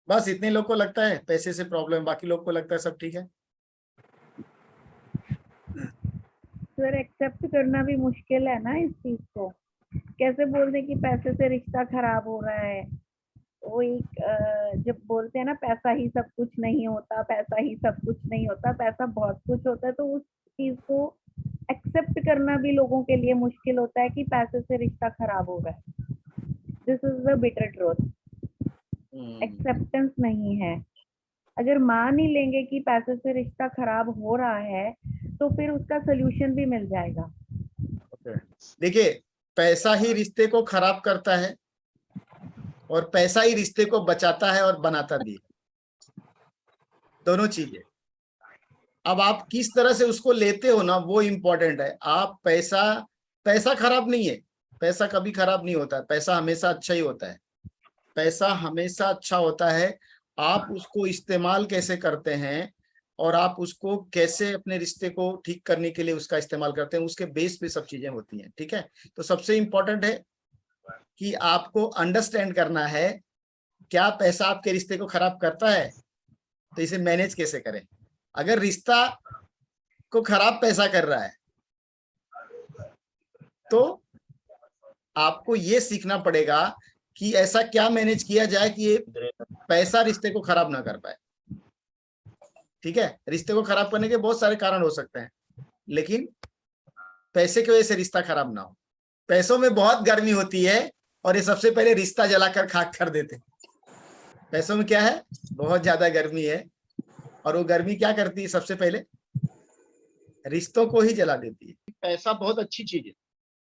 बस इतने लोग को लगता है पैसे से प्रॉब्लम, बाकी लोग को लगता है सब ठीक है। सर एक्सेप्ट करना भी मुश्किल है ना इस चीज को। कैसे बोल दे कि पैसे से रिश्ता खराब हो रहा है। वो एक जब बोलते हैं ना पैसा ही सब कुछ नहीं होता, पैसा ही सब कुछ नहीं होता, पैसा बहुत कुछ होता है, तो उस चीज को एक्सेप्ट करना भी लोगों के लिए मुश्किल होता है कि पैसे से रिश्ता खराब हो रहा है। This is the bitter truth. Acceptance नहीं है। अगर मान ही लेंगे कि पैसे से रिश्ता खराब हो रहा है तो फिर उसका सोल्यूशन भी मिल जाएगा। देखिए, पैसा ही रिश्ते को खराब करता है और पैसा ही रिश्ते को बचाता है और बनाता भी है, दोनों चीजें। अब आप किस तरह से उसको लेते हो ना, वो इम्पोर्टेंट है। आप पैसा खराब नहीं है, पैसा कभी खराब नहीं होता है, पैसा हमेशा अच्छा ही होता है। पैसा हमेशा अच्छा होता है। आप उसको इस्तेमाल कैसे करते हैं और आप उसको कैसे अपने रिश्ते को ठीक करने के लिए उसका इस्तेमाल करते हैं, उसके बेस पे सब चीजें होती हैं। ठीक है, तो सबसे इम्पोर्टेंट है कि आपको अंडरस्टैंड करना है क्या पैसा आपके रिश्ते को खराब करता है, तो इसे मैनेज कैसे करें। अगर रिश्ता को खराब पैसा कर रहा है तो आपको ये सीखना पड़ेगा कि ऐसा क्या मैनेज किया जाए कि ये पैसा रिश्ते को खराब ना कर पाए। ठीक है, रिश्ते को खराब करने के बहुत सारे कारण हो सकते हैं, लेकिन पैसे की वजह से रिश्ता खराब ना हो। पैसों में बहुत गर्मी होती है और ये सबसे पहले रिश्ता जलाकर खाक कर देते हैं। पैसों में क्या है, बहुत ज्यादा गर्मी है और वो गर्मी क्या करती है, सबसे पहले रिश्तों को ही जला देती है। पैसा बहुत अच्छी चीज है,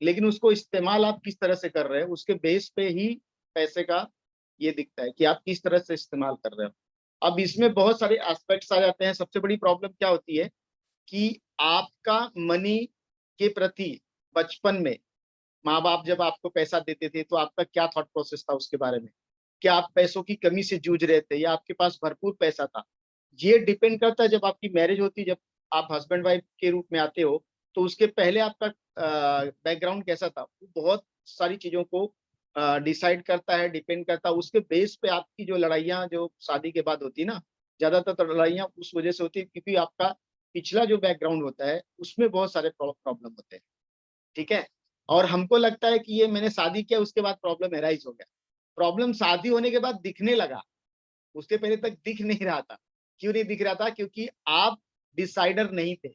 लेकिन उसको इस्तेमाल आप किस तरह से कर रहे हैं उसके बेस पे ही पैसे का ये दिखता है कि आप किस तरह से इस्तेमाल कर रहे हो। अब इसमें बहुत सारे एस्पेक्ट्स आ जाते हैं। सबसे बड़ी प्रॉब्लम क्या होती है कि आपका मनी के प्रति बचपन में माँ बाप जब आपको पैसा देते थे तो आपका क्या थॉट प्रोसेस था उसके बारे में। क्या आप पैसों की कमी से जूझ रहे थे या आपके पास भरपूर पैसा था। ये डिपेंड करता है जब आपकी मैरिज होती है, जब आप हस्बैंड वाइफ के रूप में आते हो तो उसके पहले आपका बैकग्राउंड कैसा था, वो बहुत सारी चीजों को डिसाइड करता है, डिपेंड करता है। उसके बेस पे आपकी जो लड़ाइयाँ जो शादी के बाद होती है ना, ज्यादातर तो लड़ाइयाँ उस वजह से होती है क्योंकि आपका पिछला जो बैकग्राउंड होता है उसमें बहुत सारे प्रॉब्लम होते हैं। ठीक है, और हमको लगता है कि ये मैंने शादी किया उसके बाद प्रॉब्लम एराइज हो गया। प्रॉब्लम शादी होने के बाद दिखने लगा, उसके पहले तक दिख नहीं रहा था। क्यों नहीं दिख रहा था? क्योंकि आप डिसाइडर नहीं थे।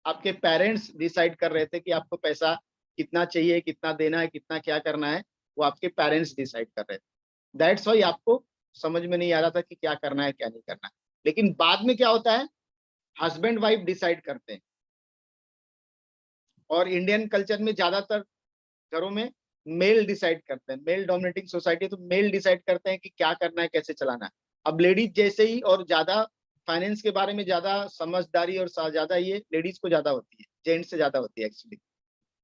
आपके पेरेंट्स डिसाइड कर रहे थे कि आपको पैसा कितना चाहिए, कितना देना है, कितना क्या करना है, वो आपके पेरेंट्स डिसाइड कर रहे थे। दैट्स व्हाई आपको समझ में नहीं आ रहा था कि क्या करना है क्या नहीं करना है। लेकिन बाद में क्या होता है, हस्बैंड वाइफ डिसाइड करते हैं। और इंडियन कल्चर में ज्यादातर घरों में मेल डिसाइड करते हैं। मेल डोमिनेटिंग सोसाइटी, तो मेल डिसाइड करते हैं कि क्या करना है, कैसे चलाना है। अब लेडीज जैसे ही और ज्यादा फाइनेंस के बारे में ज्यादा समझदारी और ज्यादा ये लेडीज को ज्यादा होती है, जेंट्स से ज्यादा होती है एक्चुअली।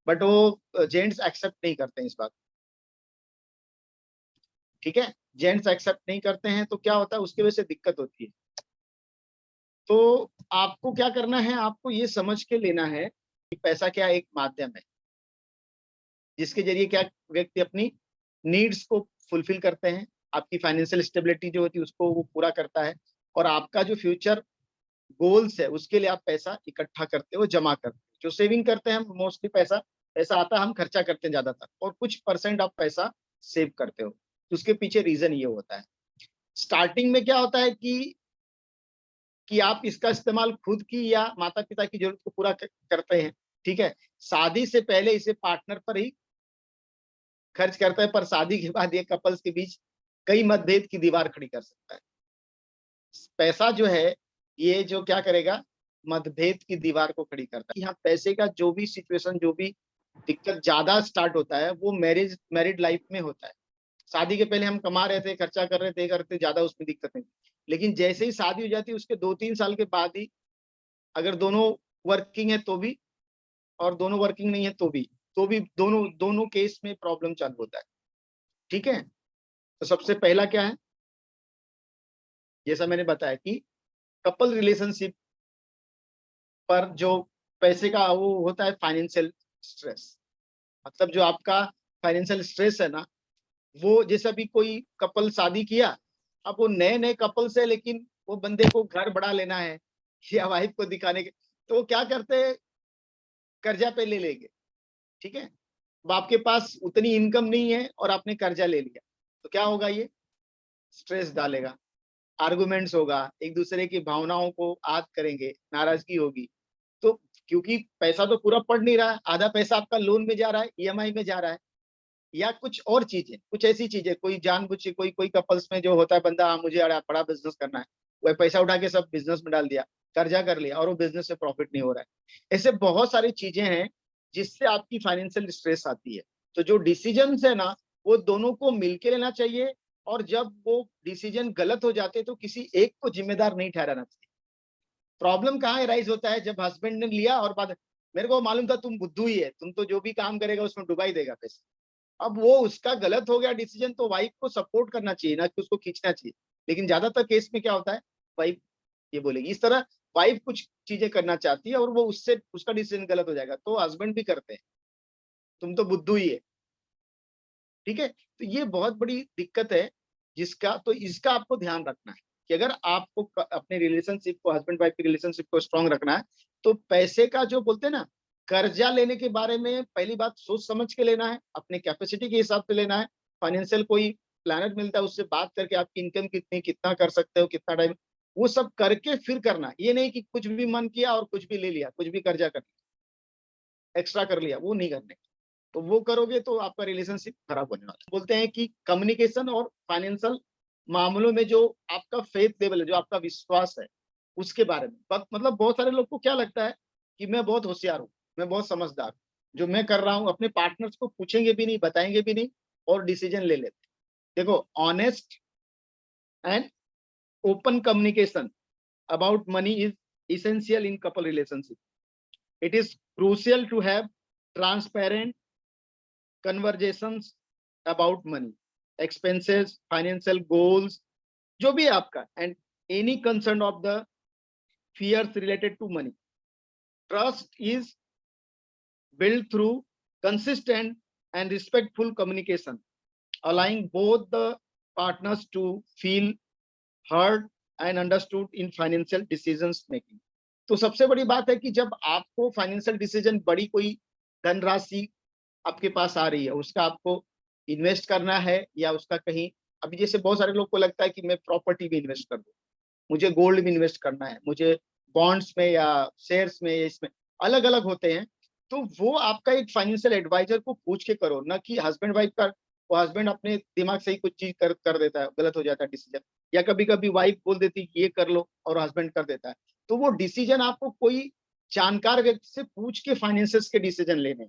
बट वो जेंट्स एक्सेप्ट नहीं करते हैं इस बात। ठीक है, जेंट्स एक्सेप्ट नहीं करते हैं तो क्या होता है, उसकी वजह से दिक्कत होती है। तो आपको क्या करना है, आपको ये समझ के लेना है कि पैसा क्या एक माध्यम है जिसके जरिए क्या व्यक्ति अपनी नीड्स को फुलफिल करते हैं। आपकी फाइनेंशियल स्टेबिलिटी जो होती है उसको वो पूरा करता है। और आपका जो फ्यूचर गोल्स है उसके लिए आप पैसा इकट्ठा करते हो, जमा करते हो। जो सेविंग करते हैं हम मोस्टली पैसा पैसा आता है, हम खर्चा करते हैं ज्यादातर, और कुछ परसेंट आप पैसा सेव करते हो। तो उसके पीछे रीजन ये होता है। स्टार्टिंग में क्या होता है कि आप इसका इस्तेमाल खुद की या माता पिता की जरूरत को पूरा करते हैं। ठीक है, शादी से पहले इसे पार्टनर पर ही खर्च करता है, पर शादी के बाद ये कपल्स के बीच कई मतभेद की दीवार खड़ी कर सकता है। पैसा जो है ये जो क्या करेगा, मतभेद की दीवार को खड़ी करता है। यहाँ पैसे का जो भी सिचुएशन, जो भी दिक्कत ज्यादा स्टार्ट होता है वो मैरिड लाइफ में होता है। शादी के पहले हम कमा रहे थे, खर्चा कर रहे थे, करते ज्यादा उसमें दिक्कत नहीं। लेकिन जैसे ही शादी हो जाती है उसके 2-3 साल के बाद ही, अगर दोनों वर्किंग है तो भी और दोनों वर्किंग नहीं है तो भी दोनों दोनों केस में प्रॉब्लम चालू होता है। ठीक है, तो सबसे पहला क्या है, जैसा मैंने बताया कि कपल रिलेशनशिप पर जो पैसे का वो होता है फाइनेंशियल स्ट्रेस। मतलब जो आपका फाइनेंशियल स्ट्रेस है ना, वो जैसे अभी कोई कपल शादी किया अब वो नए नए कपल्स है, लेकिन वो बंदे को घर बड़ा लेना है या वाइफ को दिखाने के, तो वो क्या करते हैं, कर्जा पे ले लेंगे। ठीक है, अब आपके पास उतनी इनकम नहीं है और आपने कर्जा ले लिया, तो क्या होगा, ये स्ट्रेस डालेगा, आर्गुमेंट्स होगा, एक दूसरे की भावनाओं को आग करेंगे, नाराजगी होगी। तो क्योंकि पैसा तो पूरा पड़ नहीं रहा है, आधा पैसा आपका लोन में जा रहा है, ईएमआई में जा रहा है, या कुछ और चीजें, कुछ ऐसी चीजें, कोई जानबूझ के, कोई कोई कपल्स में जो होता है, बंदा हाँ मुझे बड़ा बिजनेस करना है, वह पैसा उठा के सब बिजनेस में डाल दिया, कर्जा कर लिया, और वो बिजनेस से प्रॉफिट नहीं हो रहा है। ऐसे बहुत सारी चीजें हैं जिससे आपकी फाइनेंशियल स्ट्रेस आती है। तो जो डिसीजन है ना, वो दोनों को मिलके लेना चाहिए, और जब वो डिसीजन गलत हो जाते हैं तो किसी एक को जिम्मेदार नहीं ठहराना चाहिए। प्रॉब्लम कहाँ राइज होता है, जब हस्बैंड ने लिया और बाद, मेरे को मालूम था तुम बुद्धू ही है, तुम तो जो भी काम करेगा उसमें डुबा ही देगा पैसे। अब वो उसका गलत हो गया डिसीजन, तो वाइफ को सपोर्ट करना चाहिए, ना कि उसको खींचना चाहिए। लेकिन ज्यादातर केस में क्या होता है, वाइफ ये बोलेगी इस तरह, वाइफ कुछ चीजें करना चाहती है और वो उससे उसका डिसीजन गलत हो जाएगा, तो हस्बैंड भी करते हैं, तुम तो बुद्धू ही है। ठीक है, तो ये बहुत बड़ी दिक्कत है, जिसका तो इसका आपको ध्यान रखना है कि अगर आपको अपने रिलेशनशिप को, हस्बैंड वाइफ की रिलेशनशिप को स्ट्रांग रखना है, तो पैसे का जो बोलते हैं ना, कर्जा लेने के बारे में पहली बात सोच समझ के लेना है, अपने कैपेसिटी के हिसाब से लेना है। फाइनेंशियल कोई प्लानर मिलता है, उससे बात करके आपकी इनकम कितनी, कितना कर सकते हो, कितना टाइम, वो सब करके फिर करना। ये नहीं कि कुछ भी मन किया और कुछ भी ले लिया, कुछ भी कर्जा कर लिया, एक्स्ट्रा कर लिया, वो नहीं करने। तो वो करोगे तो आपका रिलेशनशिप खराब होने वाला है। बोलते हैं कि कम्युनिकेशन और फाइनेंशियल मामलों में जो आपका फेथ लेवल है, जो आपका विश्वास है, उसके बारे में मतलब बहुत सारे लोग को क्या लगता है कि मैं बहुत होशियार हूँ, मैं बहुत समझदार हूँ, जो मैं कर रहा हूँ अपने पार्टनर्स को पूछेंगे भी नहीं, बताएंगे भी नहीं, और डिसीजन ले लेते। देखो, honest and open communication about money is essential in couple relationship. It is crucial to have transparent conversations about money, expenses, financial goals, जो भी है आपका, and any concern of the fears related to money. Trust is built through consistent and respectful communication, allowing both the partners to feel heard and understood in financial decisions making. तो सबसे बड़ी बात है कि जब आपको फाइनेंशियल डिसीजन, बड़ी कोई धनराशि आपके पास आ रही है, उसका आपको इन्वेस्ट करना है, या उसका कहीं, अभी जैसे बहुत सारे लोग को लगता है कि मैं प्रॉपर्टी में इन्वेस्ट कर दूं, मुझे गोल्ड में इन्वेस्ट करना है, मुझे बॉन्ड्स में या शेयर्स में या इसमें, अलग अलग होते हैं। तो वो आपका एक फाइनेंशियल एडवाइजर को पूछ के करो, ना कि हस्बैंड वाइफ का, वो हस्बैंड अपने दिमाग से ही कुछ चीज कर देता है, गलत हो जाता है डिसीजन, या कभी कभी वाइफ बोल देती है ये कर लो और हस्बैंड कर देता है। तो वो डिसीजन आपको कोई जानकार व्यक्ति से पूछ के फाइनेंसिस के डिसीजन लेने।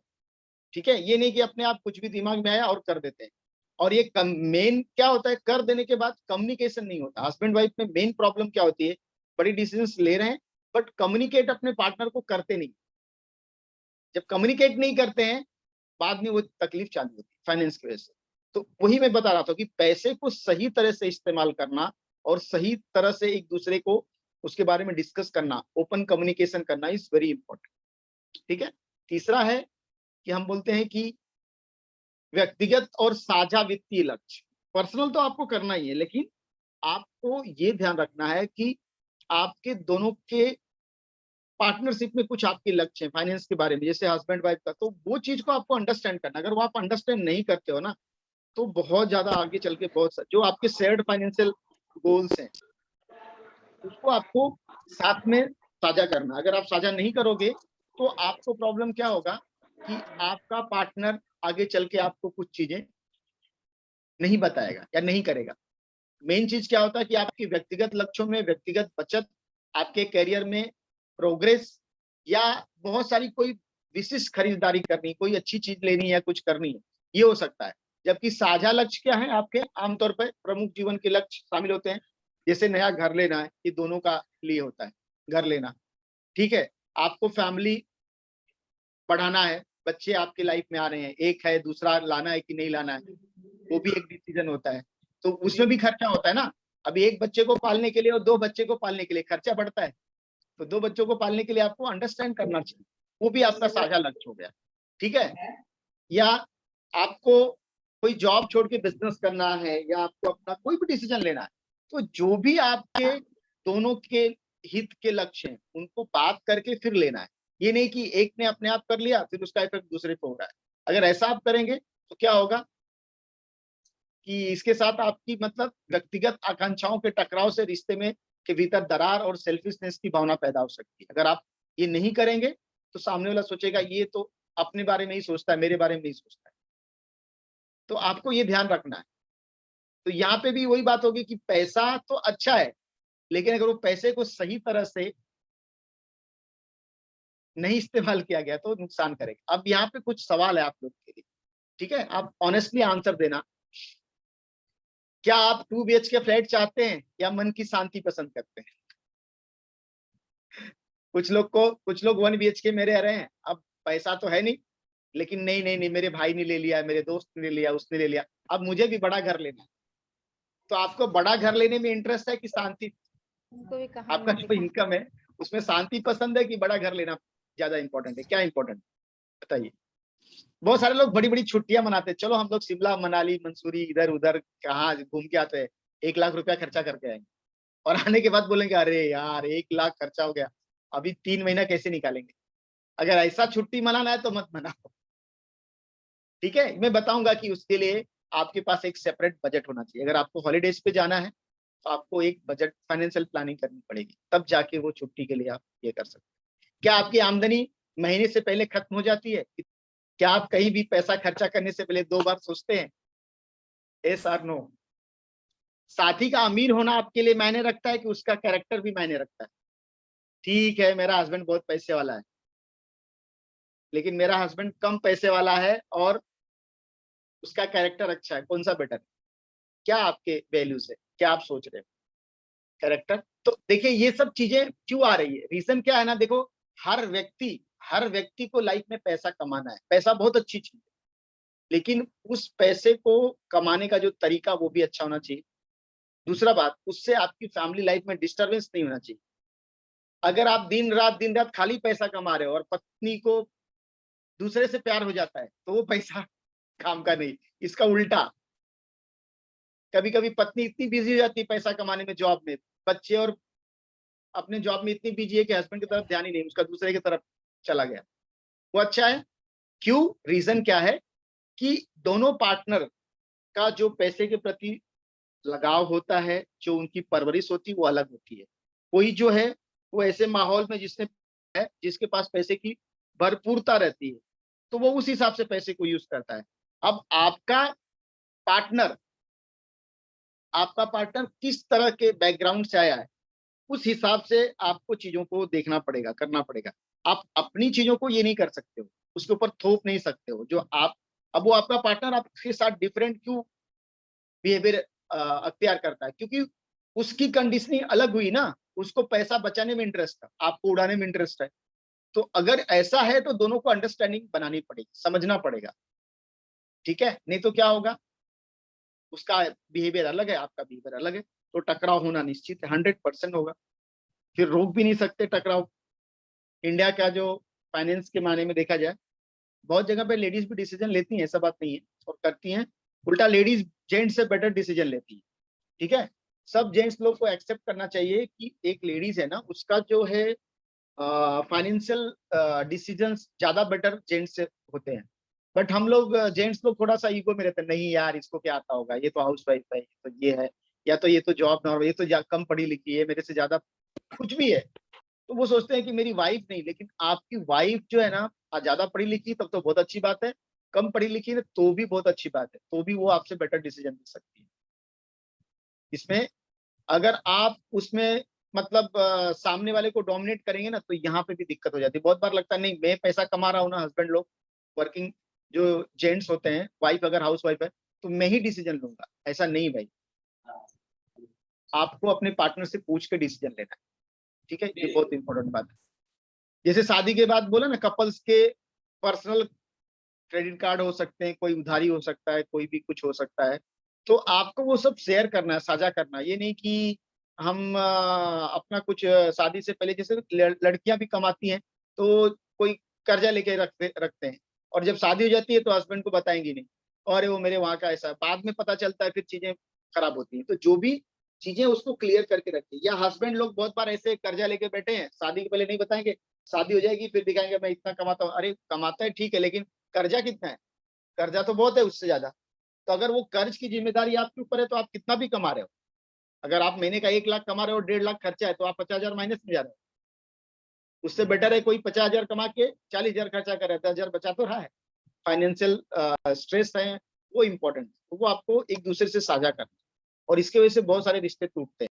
ठीक है, ये नहीं कि अपने आप कुछ भी दिमाग में आया और कर देते हैं। और ये मेन क्या होता है, कर देने के बाद कम्युनिकेशन नहीं होता। हस्बैंड वाइफ में मेन प्रॉब्लम क्या होती है, बड़ी डिसीजंस ले रहे हैं बट कम्युनिकेट अपने पार्टनर को करते नहीं। जब कम्युनिकेट नहीं करते हैं, बाद में वो तकलीफ चालू होती है फाइनेंस की वजह से। तो वही मैं बता रहा था कि पैसे को सही तरह से इस्तेमाल करना और सही तरह से एक दूसरे को उसके बारे में डिस्कस करना, ओपन कम्युनिकेशन करना इज वेरी इंपॉर्टेंट। ठीक है, तीसरा है कि हम बोलते हैं कि व्यक्तिगत और साझा वित्तीय लक्ष्य। पर्सनल तो आपको करना ही है, लेकिन आपको ये ध्यान रखना है कि आपके दोनों के पार्टनरशिप में कुछ आपके लक्ष्य हैं फाइनेंस के बारे में, जैसे हस्बैंड वाइफ का, तो वो चीज को आपको अंडरस्टैंड करना। अगर वो आप अंडरस्टैंड नहीं करते हो ना, तो बहुत ज्यादा आगे चल के जो आपके शेयर्ड फाइनेंशियल गोल्स हैं, उसको आपको साथ में साझा करना। अगर आप साझा नहीं करोगे तो आपको प्रॉब्लम क्या होगा कि आपका पार्टनर आगे चल के आपको कुछ चीजें नहीं बताएगा या नहीं करेगा। मेन चीज क्या होता है कि आपके व्यक्तिगत लक्ष्यों में व्यक्तिगत बचत, आपके करियर में प्रोग्रेस, या बहुत सारी कोई विशिष्ट खरीदारी करनी, कोई अच्छी चीज लेनी है, कुछ करनी है, ये हो सकता है। जबकि साझा लक्ष्य क्या है आपके, आमतौर पर प्रमुख जीवन के लक्ष्य शामिल होते हैं, जैसे नया घर लेना है, ये दोनों का लिए होता है घर लेना। ठीक है, आपको फैमिली बढ़ाना है, बच्चे आपके लाइफ में आ रहे हैं, एक है, दूसरा लाना है कि नहीं लाना है, वो भी एक डिसीजन होता है। तो उसमें भी खर्चा होता है ना। अभी एक बच्चे को पालने के लिए और दो बच्चे को पालने के लिए खर्चा बढ़ता है। तो दो बच्चों को पालने के लिए आपको अंडरस्टैंड करना चाहिए, वो भी आपका साझा लक्ष्य हो गया। ठीक है, या आपको कोई जॉब छोड़ के बिजनेस करना है, या आपको अपना कोई भी डिसीजन लेना है, तो जो भी आपके दोनों के हित के लक्ष्य हैं उनको बात करके फिर लेना है। ये नहीं कि एक ने अपने आप कर लिया फिर उसका इफेक्ट दूसरे पे हो रहा है। अगर ऐसा आप करेंगे तो क्या होगा कि इसके साथ आपकी मतलब व्यक्तिगत आकांक्षाओं के टकराव से रिश्ते में के भीतर दरार और सेल्फिशनेस की भावना पैदा हो सकती है। अगर आप ये नहीं करेंगे तो सामने वाला सोचेगा ये तो अपने बारे में ही सोचता है, मेरे बारे में नहीं सोचता है। तो आपको ये ध्यान रखना है। तो यहाँ पे भी वही बात होगी कि पैसा तो अच्छा है, लेकिन अगर वो पैसे को सही तरह से नहीं इस्तेमाल किया गया तो नुकसान करेगा। अब यहाँ पे कुछ सवाल है आप लोग के लिए, ठीक है? आप ऑनेस्टली आंसर देना। क्या आप 2 BHK फ्लैट चाहते हैं या मन की शांति पसंद करते हैं? कुछ लोग 1 BHK में रह रहे हैं। अब पैसा तो है नहीं, लेकिन नहीं मेरे भाई ने ले लिया, मेरे दोस्त ने ले लिया, उसने ले लिया, अब मुझे भी बड़ा घर लेना है। तो आपको बड़ा घर लेने में इंटरेस्ट है कि शांति? उनको भी कहा आपका जो इनकम है उसमें शांति पसंद है कि बड़ा घर लेना ज्यादा इंपॉर्टेंट है? क्या इंपॉर्टेंट बताइए? बहुत सारे लोग बड़ी बड़ी छुट्टियां मनाते हैं, चलो हम लोग शिमला मनाली मंसूरी इधर उधर कहाँ घूम के आते हैं, 1 लाख रुपया खर्चा करके आएंगे और आने के बाद बोलेंगे अरे यार 1 लाख खर्चा हो गया, अभी 3 महीना कैसे निकालेंगे? अगर ऐसा छुट्टी मनाना है तो मत मनाओ, ठीक है? मैं बताऊंगा कि उसके लिए आपके पास एक सेपरेट बजट होना चाहिए। अगर आपको हॉलीडेज पे जाना है तो आपको एक बजट फाइनेंशियल प्लानिंग करनी पड़ेगी, तब जाके वो छुट्टी के लिए आप ये कर सकते हैं। क्या आपकी आमदनी महीने से पहले खत्म हो जाती है? क्या आप कहीं भी पैसा खर्चा करने से पहले 2 बार सोचते हैं? यस और नो? साथी का अमीर होना आपके लिए मायने रखता है कि उसका कैरेक्टर भी मायने रखता है? ठीक है मेरा हस्बैंड बहुत पैसे वाला है, लेकिन मेरा हस्बैंड कम पैसे वाला है और उसका कैरेक्टर अच्छा है, कौन सा बेटर है? क्या आपके वैल्यूज है, क्या आप सोच रहे हो? कैरेक्टर। तो देखिए ये सब चीजें क्यों आ रही है, रीजन क्या है ना, देखो हर व्यक्ति को लाइफ में पैसा कमाना है, पैसा बहुत अच्छी चीज है, लेकिन उस पैसे को कमाने का जो तरीका वो भी अच्छा होना चाहिए। दूसरा बात, उससे आपकी फैमिली लाइफ में डिस्टरबेंस नहीं होना चाहिए। अगर आप दिन रात खाली पैसा कमा रहे हो और पत्नी को दूसरे से प्यार हो जाता है तो वो पैसा काम का नहीं। इसका उल्टा, कभी कभी पत्नी इतनी बिजी हो जाती है पैसा कमाने में, जॉब में, बच्चे और अपने जॉब में इतनी बिजी है कि हस्बैंड की तरफ ध्यान ही नहीं, उसका दूसरे की तरफ चला गया। वो अच्छा है क्यों? रीजन क्या है कि दोनों पार्टनर का जो पैसे के प्रति लगाव होता है, जो उनकी परवरिश होती है वो अलग होती है। कोई जो है वो ऐसे माहौल में जिसके पास पैसे की भरपूरता रहती है तो वो उस हिसाब से पैसे को यूज करता है। अब पार्टनर आपका पार्टनर किस तरह के बैकग्राउंड से आया है, उस हिसाब से आपको चीजों को देखना पड़ेगा, करना पड़ेगा। आप अपनी चीजों को ये नहीं कर सकते हो, उसके ऊपर थोप नहीं सकते हो। जो आप, अब वो आपका पार्टनर आपके साथ डिफरेंट क्यों बिहेवियर अख्तियार करता है? क्योंकि उसकी कंडीशनिंग अलग हुई ना, उसको पैसा बचाने में इंटरेस्ट था, आपको उड़ाने में इंटरेस्ट है। तो अगर ऐसा है तो दोनों को अंडरस्टैंडिंग बनानी पड़ेगी, समझना पड़ेगा, ठीक है? नहीं तो क्या होगा, उसका बिहेवियर अलग है, आपका बिहेवियर अलग है, तो टकराव होना निश्चित है, 100% होगा। फिर रोक भी नहीं सकते टकराव। इंडिया का जो फाइनेंस के माने में देखा जाए, बहुत जगह पे लेडीज भी डिसीजन लेती हैं, ऐसा बात नहीं है, और करती हैं। उल्टा लेडीज जेंट्स से बेटर डिसीजन लेती है, ठीक है? सब जेंट्स लोग को एक्सेप्ट करना चाहिए कि एक लेडीज है ना, उसका जो है फाइनेंशियल डिसीजंस ज्यादा बेटर जेंट्स से होते हैं। बट हम लोग जेंट्स लोग थोड़ा सा ईगो में रहते हैं, नहीं यार इसको क्या आता होगा, ये तो हाउस वाइफ है, तो ये है, या तो ये तो जॉब ना, ये तो कम पढ़ी लिखी है, मेरे से ज्यादा कुछ भी है। तो वो सोचते हैं कि मेरी वाइफ नहीं, लेकिन आपकी वाइफ जो है ना ज्यादा पढ़ी लिखी तब तो बहुत अच्छी बात है, कम पढ़ी लिखी है तो भी बहुत अच्छी बात है, तो भी वो आपसे बेटर डिसीजन ले सकती है। इसमें अगर आप उसमें मतलब सामने वाले को डोमिनेट करेंगे ना तो यहाँ पे भी दिक्कत हो जाती है। बहुत बार लगता है नहीं मैं पैसा कमा रहा हूँ ना, हस्बैंड लोग वर्किंग जो जेंट्स होते हैं, वाइफ अगर हाउस वाइफ है तो मैं ही डिसीजन लूंगा, ऐसा नहीं भाई। आपको अपने पार्टनर से पूछ के डिसीजन लेना है, ठीक है? ये बहुत इंपॉर्टेंट बात है। जैसे शादी के बाद बोला ना, कपल्स के पर्सनल क्रेडिट कार्ड हो सकते हैं, कोई उधारी हो सकता है, कोई भी कुछ हो सकता है, तो आपको वो सब शेयर करना है, साझा करना है। ये नहीं कि हम अपना कुछ शादी से पहले, जैसे लड़कियां भी कमाती हैं तो कोई कर्जा लेके रखते रखते हैं, और जब शादी हो जाती है तो हस्बैंड को बताएंगी नहीं, और वो मेरे वहां का ऐसा, बाद में पता चलता है, फिर चीजें खराब होती हैं। तो जो भी चीजें उसको क्लियर करके रखिए। या हस्बैंड लोग बहुत बार ऐसे कर्जा लेके बैठे हैं, शादी के पहले नहीं बताएंगे, शादी हो जाएगी फिर दिखाएंगे मैं इतना कमाता हूँ। अरे कमाता है ठीक है, लेकिन कर्जा कितना है? कर्जा तो बहुत है उससे ज्यादा। तो अगर वो कर्ज की जिम्मेदारी आपके ऊपर है तो आप कितना भी कमा रहे हो, अगर आप महीने का 1 लाख कमा रहे हो, 1.5 लाख खर्चा है, तो आप 50,000 माइनस में जा रहे हो। उससे बेटर है कोई 50,000 कमा के 40,000 खर्चा कर रहा है, 10,000 बचा तो रहा है। फाइनेंशियल स्ट्रेस है वो इम्पोर्टेंट, वो आपको एक दूसरे से साझा करना, और इसके वजह से बहुत सारे रिश्ते टूटते हैं।